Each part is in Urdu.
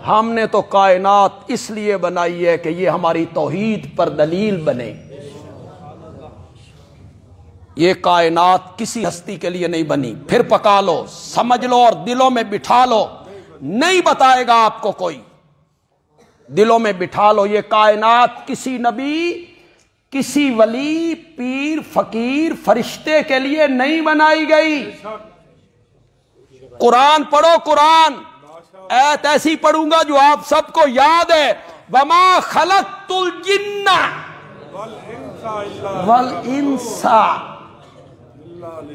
ہم نے تو کائنات اس لیے بنائی ہے کہ یہ ہماری توحید پر دلیل بنے. یہ کائنات کسی ہستی کے لیے نہیں بنی. پھر پکا لو، سمجھ لو اور دلوں میں بٹھا لو. نہیں بتائے گا آپ کو کوئی، دلوں میں بٹھا لو. یہ کائنات کسی نبی، کسی ولی، پیر، فقیر، فرشتے کے لیے نہیں بنائی گئی. قرآن پڑھو، قرآن ایت ایسی پڑھوں گا جو آپ سب کو یاد ہے. وما خلقت الجن والانس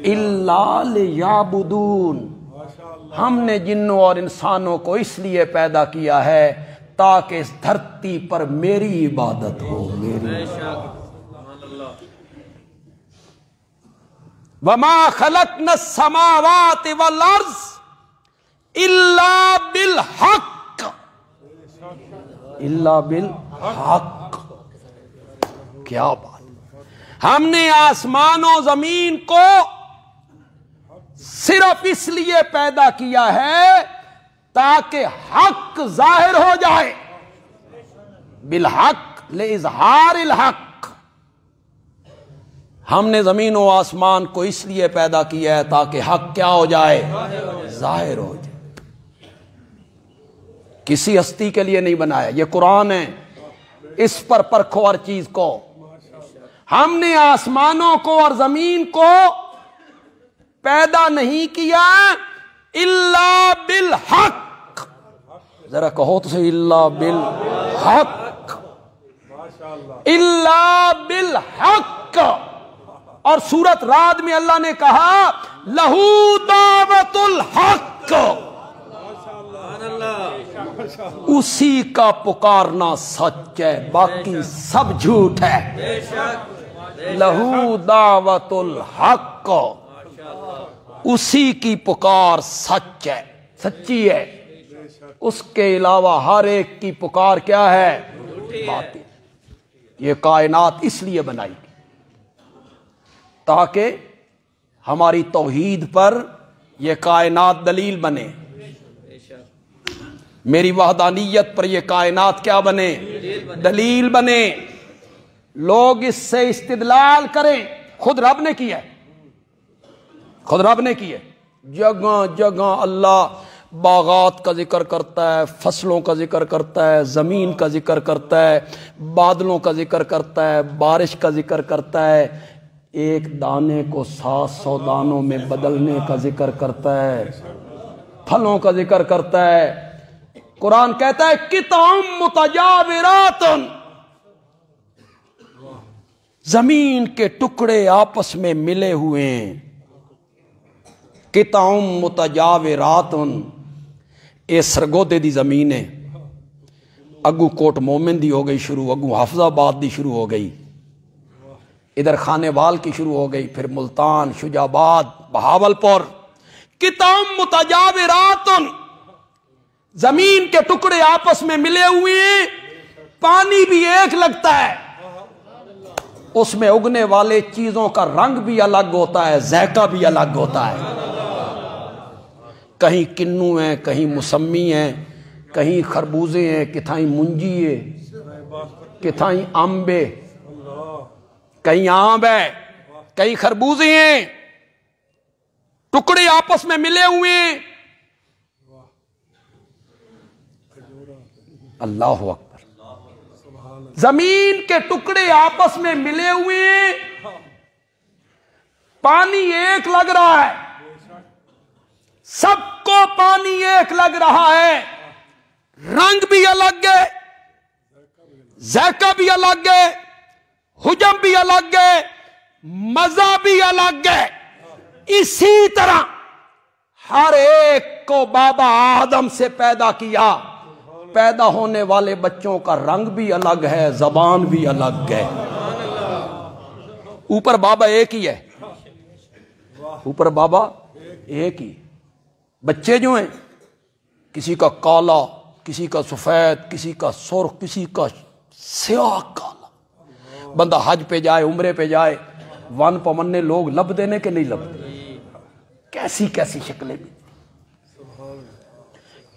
الا لیعبدون. ہم نے جنوں اور انسانوں کو اس لیے پیدا کیا ہے تاکہ اس دھرتی پر میری عبادت ہو. وما خلقنا السماوات والارض الا بالحق، الا بالحق. کیا بات! ہم نے آسمان و زمین کو صرف اس لیے پیدا کیا ہے تاکہ حق ظاہر ہو جائے. بالحق لاظہار الحق. ہم نے زمین و آسمان کو اس لیے پیدا کیا ہے تاکہ حق کیا ہو جائے؟ ظاہر ہو جائے. کسی ہستی کے لیے نہیں بنایا. یہ قرآن ہے، اس پر پرکھو ہر چیز کو. ہم نے آسمانوں کو اور زمین کو پیدا نہیں کیا الا بالحق. ذرا کہو تو صحیح، الا بالحق، الا بالحق. اور سورۃ رعد میں اللہ نے کہا لہو دعوت الحق، اسی کا پکارنا سچ ہے، باقی سب جھوٹ ہے. لہو دعوت الحق، اسی کی پکار سچ ہے، سچی ہے. اس کے علاوہ ہر ایک کی پکار کیا ہے؟ باطل. یہ کائنات اس لیے بنائی تاکہ ہماری توحید پر یہ کائنات دلیل بنے، میری وحدانیت پر یہ کائنات کیا بنے؟ دلیل بنے. لوگ اس سے استدلال کریں. خود رب نے کیا ہے، خود رب نے کیا. جگہ جگہ اللہ باغات کا ذکر کرتا ہے، فصلوں کا ذکر کرتا ہے، زمین کا ذکر کرتا ہے، بادلوں کا ذکر کرتا ہے، بارش کا ذکر کرتا ہے، ایک دانے کو 700 دانوں میں بدلنے کا ذکر کرتا ہے، پھلوں کا ذکر کرتا ہے. قرآن کہتا ہے قطع متجاورات، زمین کے ٹکڑے آپس میں ملے ہوئے ہیں. قطع متجاورات، اے سرگودے دی زمین ہے. اگو کوٹ مومن دی ہو گئی شروع، اگو حافظ آباد دی شروع ہو گئی، ادھر خانے وال کی شروع ہو گئی، پھر ملتان، شجاباد، بہاول پور. قطع متجاورات، زمین کے ٹکڑے آپس میں ملے ہوئے ہیں. پانی بھی ایک لگتا ہے، اس میں اگنے والے چیزوں کا رنگ بھی الگ ہوتا ہے، ذائقہ بھی الگ ہوتا ہے. کہیں کنو ہیں، کہیں مسمی ہیں، کہیں خربوزے ہیں، کتھائیں منجی ہے، کتھائیں امب ہے، کہیں آم ہے، کہیں خربوزے ہیں. ٹکڑے آپس میں ملے ہوئے ہیں. اللہ اکبر. زمین کے ٹکڑے آپس میں ملے ہوئے ہیں. پانی ایک لگ رہا ہے، سب کو پانی ایک لگ رہا ہے. رنگ بھی الگ ہے، ذائقہ بھی الگ ہے، حجم بھی الگ ہے، مزہ بھی الگ ہے. اسی طرح ہر ایک کو بابا آدم سے پیدا کیا، پیدا ہونے والے بچوں کا رنگ بھی الگ ہے، زبان بھی الگ ہے. اوپر بابا ایک ہی ہے، اوپر بابا ایک ہی. بچے جو ہیں کسی کا کالا، کسی کا سفید، کسی کا سرخ، کسی کا سیاہ کالا. بندہ حج پہ جائے، عمرے پہ جائے، ون پمنے لوگ لب دینے کے نہیں لب دینے، کیسی کیسی شکلیں بھی.